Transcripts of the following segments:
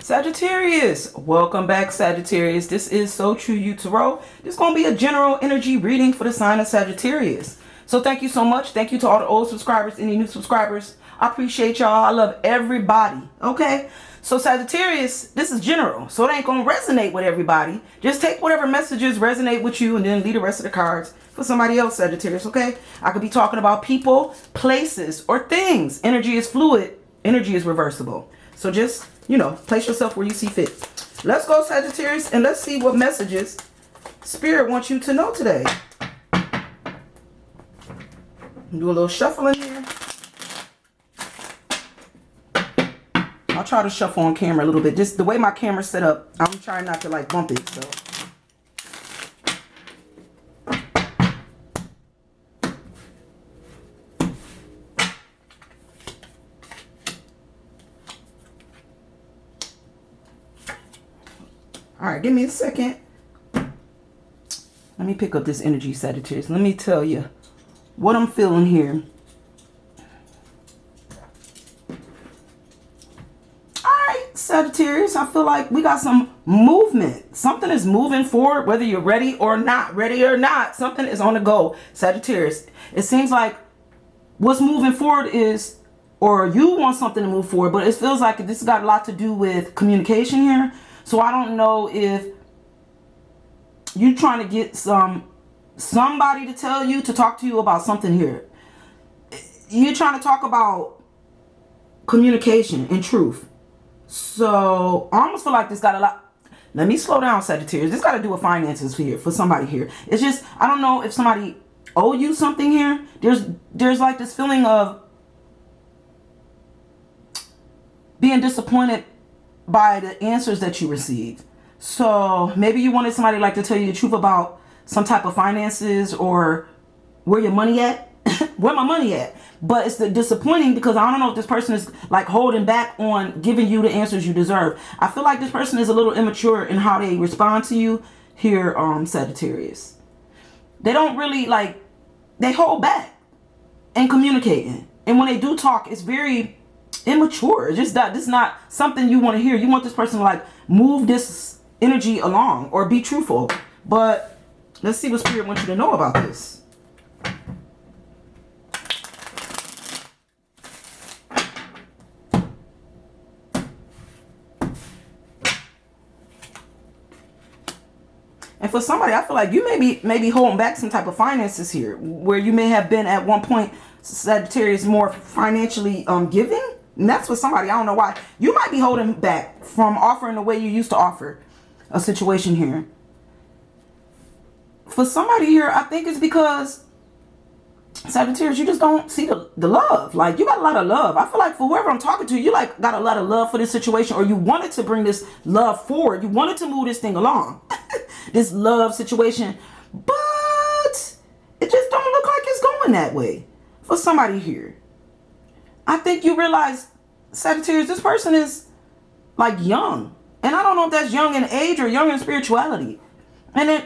Sagittarius, welcome back, Sagittarius. This is So True You Tarot. This is going to be a general energy reading for the sign of Sagittarius. So thank you so much. Thank you to all the old subscribers, any new subscribers. I appreciate y'all. I love everybody. Okay? So Sagittarius, this is general. So it ain't going to resonate with everybody. Just take whatever messages resonate with you and then leave the rest of the cards for somebody else, Sagittarius. Okay? I could be talking about people, places, or things. Energy is fluid. Energy is reversible. So just, place yourself where you see fit. Let's go, Sagittarius, and let's see what messages Spirit wants you to know today. Do a little shuffling here. I'll try to shuffle on camera a little bit. Just the way my camera's set up, I'm trying not to bump it, so. All right, give me a second. Let me pick up this energy, Sagittarius. Let me tell you what I'm feeling here. All right, Sagittarius, I feel like we got some movement. Something is moving forward, whether you're ready or not. Something is on the go, Sagittarius. It seems like what's moving forward is, or you want something to move forward, but it feels like this has got a lot to do with communication here. So I don't know if you're trying to get somebody to tell you, to talk to you about something here. You're trying to talk about communication and truth. So I almost feel like this got a lot. Let me slow down, Sagittarius. This got to do with finances here for somebody here. It's just, I don't know if somebody owe you something here. There's like this feeling of being disappointed by the answers that you received. So maybe you wanted somebody to tell you the truth about some type of finances or where your money at. Where my money at? But it's the disappointing because I don't know if this person is holding back on giving you the answers you deserve. I feel like this person is a little immature in how they respond to you here, Sagittarius. They don't really they hold back in communicating. And when they do talk, it's very immature. It's just that this is not something you want to hear. You want this person to move this energy along or be truthful. But let's see what Spirit wants you to know about this. And for somebody, I feel like you may be holding back some type of finances here, where you may have been at one point, Sagittarius, more financially giving. And that's for somebody, I don't know why. You might be holding back from offering the way you used to offer a situation here. For somebody here, I think it's because, Sagittarius, you just don't see the love. You got a lot of love. I feel like for whoever I'm talking to, you got a lot of love for this situation, or you wanted to bring this love forward. You wanted to move this thing along. This love situation. But it just don't look like it's going that way for somebody here. I think you realize, Sagittarius, this person is young. And I don't know if that's young in age or young in spirituality. And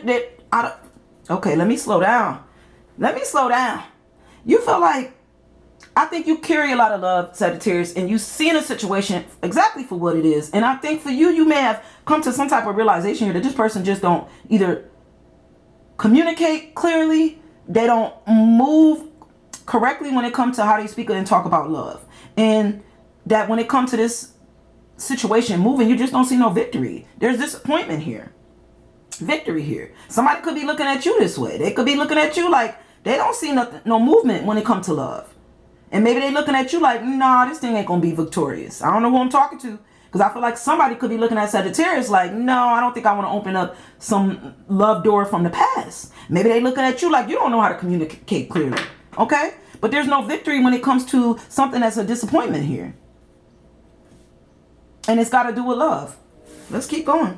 okay, let me slow down. You feel I think you carry a lot of love, Sagittarius, and you see in a situation exactly for what it is. And I think for you, you may have come to some type of realization here that this person just don't either communicate clearly, they don't move correctly when it comes to how they speak and talk about love. And that when it comes to this situation moving, you just don't see no victory. There's disappointment here. Victory here. Somebody could be looking at you this way. They could be looking at you they don't see nothing, no movement when it comes to love. And maybe they looking at you nah, this thing ain't gonna be victorious. I don't know who I'm talking to. Because I feel like somebody could be looking at Sagittarius no, I don't think I want to open up some love door from the past. Maybe they looking at you you don't know how to communicate clearly. Okay? But there's no victory when it comes to something that's a disappointment here. And it's got to do with love. Let's keep going.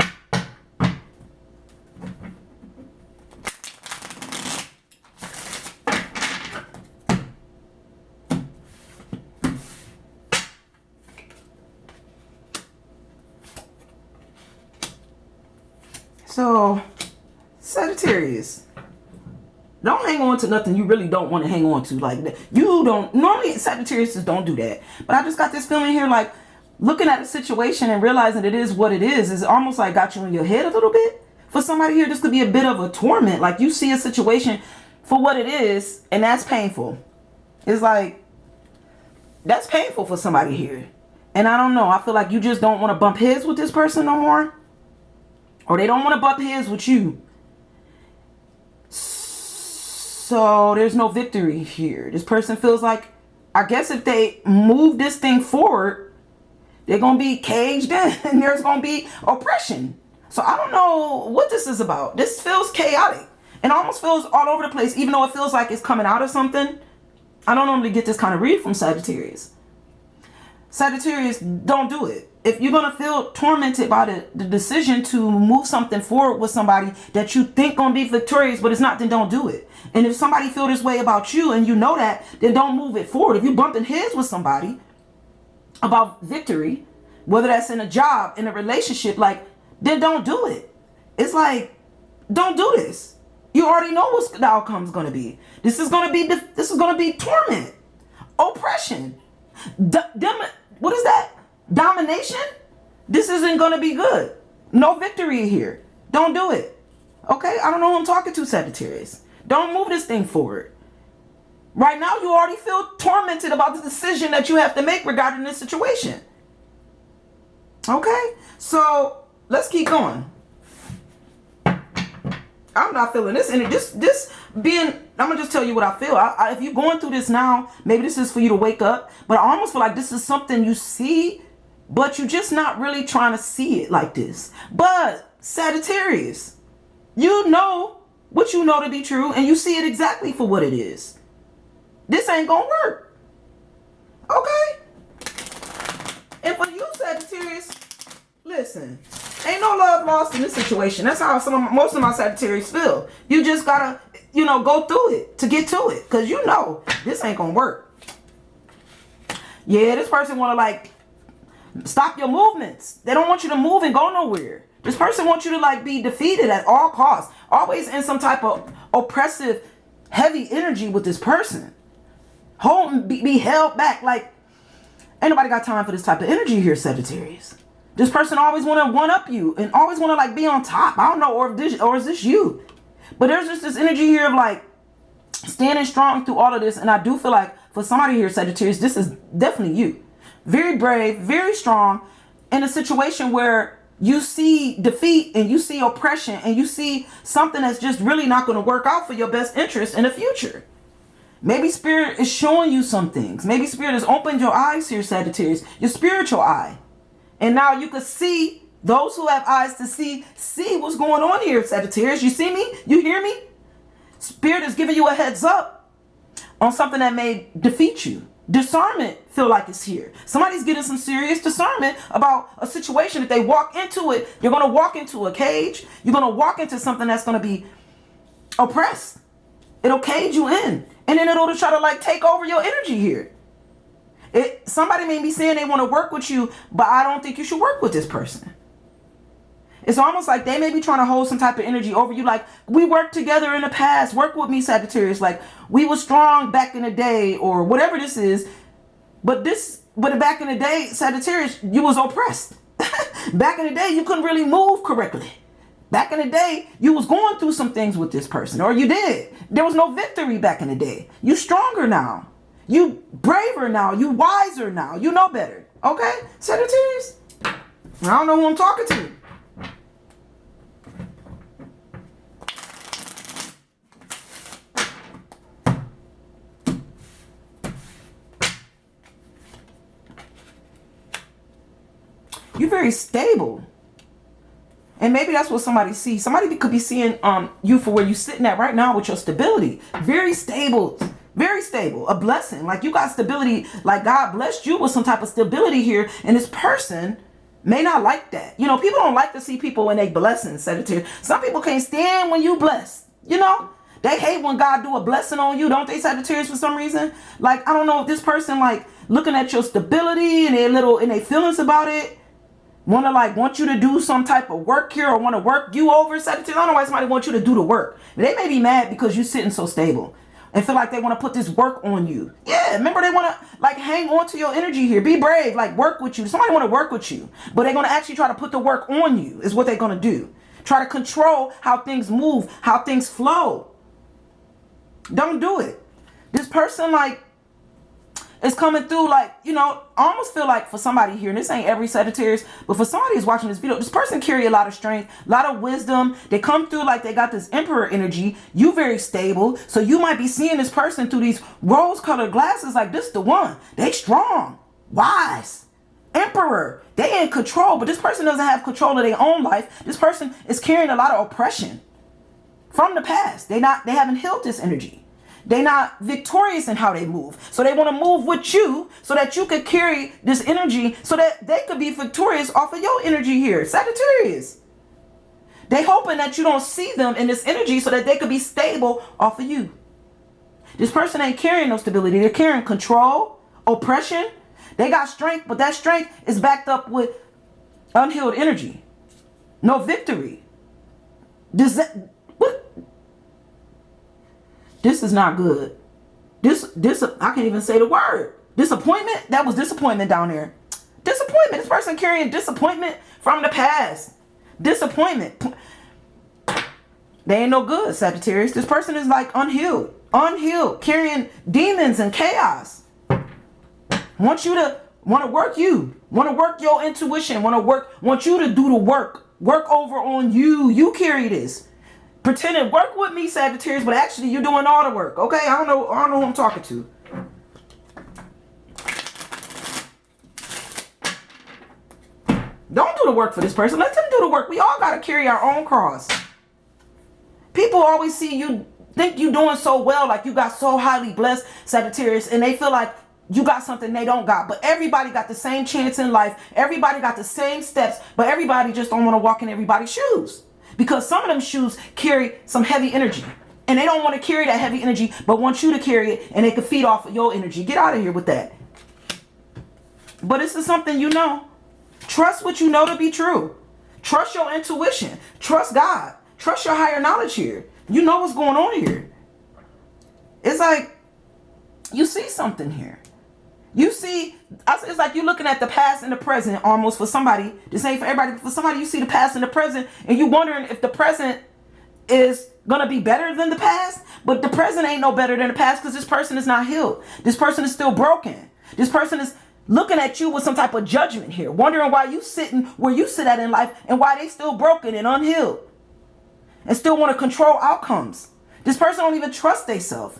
So, Sagittarius, don't hang on to nothing you really don't want to hang on to. You don't, normally Sagittarius don't do that. But I just got this feeling here looking at a situation and realizing it is what it is almost like got you in your head a little bit. For somebody here, this could be a bit of a torment. Like you see a situation for what it is, and that's painful. It's like, that's painful for somebody here. And I don't know. I feel like you just don't want to bump heads with this person no more. Or they don't want to bump heads with you. So there's no victory here. This person feels like, I guess if they move this thing forward, they're going to be caged in and there's going to be oppression. So I don't know what this is about. This feels chaotic and almost feels all over the place, even though it feels like it's coming out of something. I don't normally get this kind of read from Sagittarius. Sagittarius, don't do it. If you're going to feel tormented by the decision to move something forward with somebody that you think going to be victorious, but it's not, then don't do it. And if somebody feel this way about you and you know that, then don't move it forward. If you're bumping heads with somebody about victory, whether that's in a job, in a relationship, like, then don't do it. It's like, don't do this. You already know what the outcome's going to be. This is going to be torment, oppression. What is that? Domination? This isn't going to be good. No victory here. Don't do it. Okay? I don't know who I'm talking to, Sagittarius. Don't move this thing forward. Right now, you already feel tormented about the decision that you have to make regarding this situation. Okay? So, let's keep going. I'm not feeling this. And this being, I'm going to just tell you what I feel. If you're going through this now, maybe this is for you to wake up. But I almost feel like this is something you see, but you're just not really trying to see it like this. But Sagittarius, you know what you know to be true, and you see it exactly for what it is. This ain't going to work. Okay? And for you, Sagittarius, listen. Ain't no love lost in this situation. That's how most of my Sagittarius feel. You just gotta, go through it to get to it. Because you know this ain't gonna work. Yeah, this person wanna stop your movements. They don't want you to move and go nowhere. This person wants you to be defeated at all costs. Always in some type of oppressive, heavy energy with this person. Be held back. Like, ain't nobody got time for this type of energy here, Sagittarius. This person always want to one-up you and always want to be on top. I don't know, or is this you? But there's just this energy here of standing strong through all of this. And I do feel like for somebody here, Sagittarius, this is definitely you. Very brave, very strong in a situation where you see defeat and you see oppression and you see something that's just really not going to work out for your best interest in the future. Maybe Spirit is showing you some things. Maybe Spirit has opened your eyes here, Sagittarius, your spiritual eye. And now you can see, those who have eyes to see what's going on here, Sagittarius. You see me? You hear me? Spirit is giving you a heads up on something that may defeat you. Discernment feel like it's here. Somebody's getting some serious discernment about a situation. If they walk into it, you're going to walk into a cage. You're going to walk into something that's going to be oppressed. It'll cage you in. And then it'll try to take over your energy here. Somebody may be saying they want to work with you, but I don't think you should work with this person. It's almost like they may be trying to hold some type of energy over you. Like, we worked together in the past. Work with me, Sagittarius. Like, we were strong back in the day, or whatever this is. But back in the day, Sagittarius, you was oppressed. Back in the day, you couldn't really move correctly. Back in the day, you was going through some things with this person, or you did. There was no victory back in the day. You stronger now. You braver now. You wiser now. You know better. Okay? Sagittarius? I don't know who I'm talking to. You're very stable. And maybe that's what somebody sees. Somebody could be seeing you for where you're sitting at right now with your stability. Very stable. Very stable. A blessing. Like, you got stability. Like, God blessed you with some type of stability here. And this person may not like that. People don't like to see people when they blessing, Sagittarius. Some people can't stand when you bless. They hate when God do a blessing on you, don't they, Sagittarius, for some reason? Like, I don't know if this person, looking at your stability and their feelings about it, want you to do some type of work here, or want to work you over, Sagittarius. I don't know why somebody wants you to do the work. They may be mad because you're sitting so stable. and feel like they want to put this work on you. Yeah, remember, they want to like hang on to your energy here. Be brave, like work with you. Somebody want to work with you, but they're going to actually try to put the work on you is what they're going to do. Try to control how things move, how things flow. Don't do it. This person like is coming through like, you know, I almost feel like for somebody here, and this ain't every Sagittarius, but for somebody who's watching this video, this person carry a lot of strength, a lot of wisdom. They come through like they got this emperor energy. You very stable. So you might be seeing this person through these rose colored glasses like this the one. They strong, wise, emperor. They in control, but this person doesn't have control of their own life. This person is carrying a lot of oppression from the past. They haven't healed this energy. They're not victorious in how they move. So they want to move with you so that you could carry this energy so that they could be victorious off of your energy here. Sagittarius. They hoping that you don't see them in this energy so that they could be stable off of you. This person ain't carrying no stability. They're carrying control, oppression. They got strength, but that strength is backed up with unhealed energy. No victory. This is not good. This I can't even say the word. Disappointment. That was disappointment down there. Disappointment. This person carrying disappointment from the past. Disappointment. They ain't no good, Sagittarius. This person is like unhealed. Unhealed. Carrying demons and chaos. Want to work you. Want to work your intuition. Want you to do the work. Work over on you. You carry this. Pretending work with me, Sagittarius, but actually you're doing all the work. Okay, I don't know who I'm talking to. Don't do the work for this person. Let them do the work. We all got to carry our own cross. People always see you, think you doing so well, like you got so highly blessed, Sagittarius, and they feel like you got something they don't got. But everybody got the same chance in life. Everybody got the same steps, but everybody just don't want to walk in everybody's shoes. Because some of them shoes carry some heavy energy. And they don't want to carry that heavy energy, but want you to carry it, and they can feed off of your energy. Get out of here with that. But this is something you know. Trust what you know to be true. Trust your intuition. Trust God. Trust your higher knowledge here. You know what's going on here. It's like you see something here. You see, it's like you're looking at the past and the present almost for somebody. This ain't for everybody, but for somebody, you see the past and the present, and you're wondering if the present is going to be better than the past. But the present ain't no better than the past because this person is not healed. This person is still broken. This person is looking at you with some type of judgment here, wondering why you sitting where you sit at in life and why they still broken and unhealed and still want to control outcomes. This person don't even trust themselves.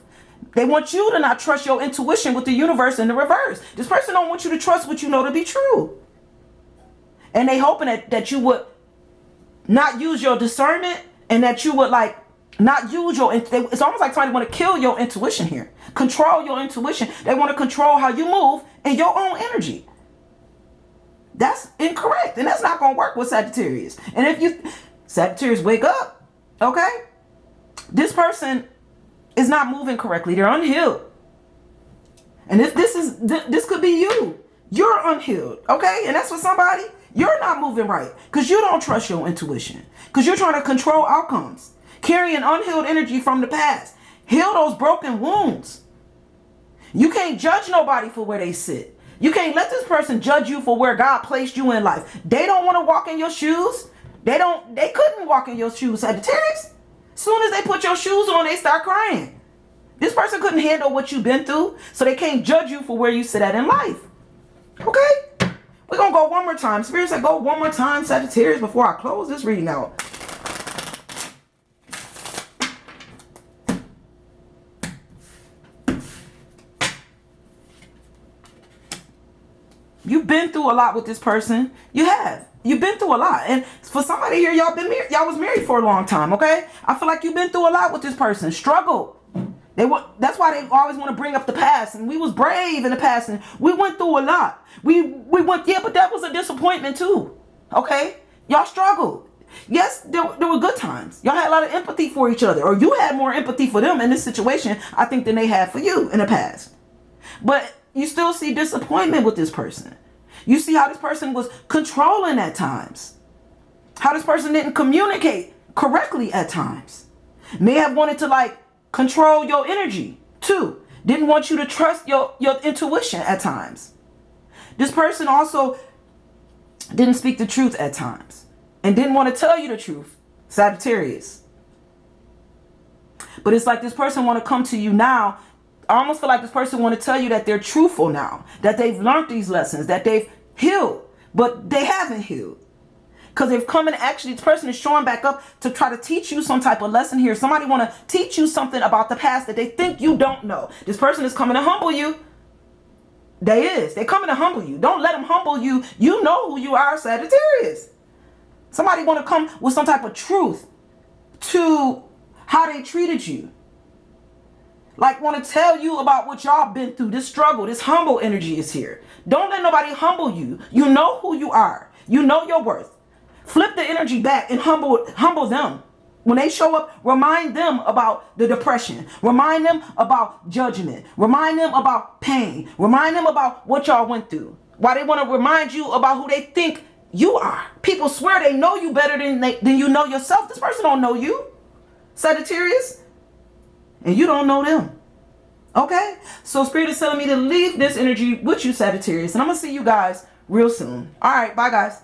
They want you to not trust your intuition with the universe in the reverse. This person don't want you to trust what you know to be true. And they hoping that you would not use your discernment and that you would like not use your, it's almost like somebody want to kill your intuition here. Control your intuition. They want to control how you move and your own energy. That's incorrect. And that's not going to work with Sagittarius. And if you, Sagittarius, wake up. Okay? This person is not moving correctly. They're unhealed. And if this could be you. You're unhealed. Okay? And that's for somebody. You're not moving right because you don't trust your intuition. Because you're trying to control outcomes. Carrying unhealed energy from the past. Heal those broken wounds. You can't judge nobody for where they sit. You can't let this person judge you for where God placed you in life. They don't want to walk in your shoes. They couldn't walk in your shoes, Sagittarius. Soon as they put your shoes on, they start crying. This person couldn't handle what you've been through, so they can't judge you for where you sit at in life. Okay? We're going to go one more time. Spirit said go one more time, Sagittarius, before I close this reading out. You've been through a lot with this person. You have. You've been through a lot. And for somebody here, y'all was married for a long time, okay? I feel like you've been through a lot with this person. Struggled. That's why they always want to bring up the past. And we was brave in the past. And we went through a lot. We went, yeah, but that was a disappointment too. Okay? Y'all struggled. Yes, there were good times. Y'all had a lot of empathy for each other. Or you had more empathy for them in this situation, I think, than they had for you in the past. But you still see disappointment with this person. You see how this person was controlling at times. How this person didn't communicate correctly at times. May have wanted to like control your energy. Two, didn't want you to trust your intuition at times. This person also didn't speak the truth at times and didn't want to tell you the truth, Sagittarius. But it's like this person want to come to you now. I almost feel like this person want to tell you that they're truthful now, that they've learned these lessons, that they've healed, but they haven't healed. Because they've come and actually, this person is showing back up to try to teach you some type of lesson here. Somebody want to teach you something about the past that they think you don't know. This person is coming to humble you. They're coming to humble you. Don't let them humble you. You know who you are, Sagittarius. Somebody want to come with some type of truth to how they treated you. Like want to tell you about what y'all been through, this struggle, this humble energy is here. Don't let nobody humble you. You know who you are. You know your worth. Flip the energy back and humble them. When they show up, remind them about the depression. Remind them about judgment. Remind them about pain. Remind them about what y'all went through. Why they want to remind you about who they think you are. People swear they know you better than you know yourself. This person don't know you, Sagittarius. And you don't know them. Okay? So Spirit is telling me to leave this energy with you, Sagittarius. And I'm going to see you guys real soon. All right. Bye, guys.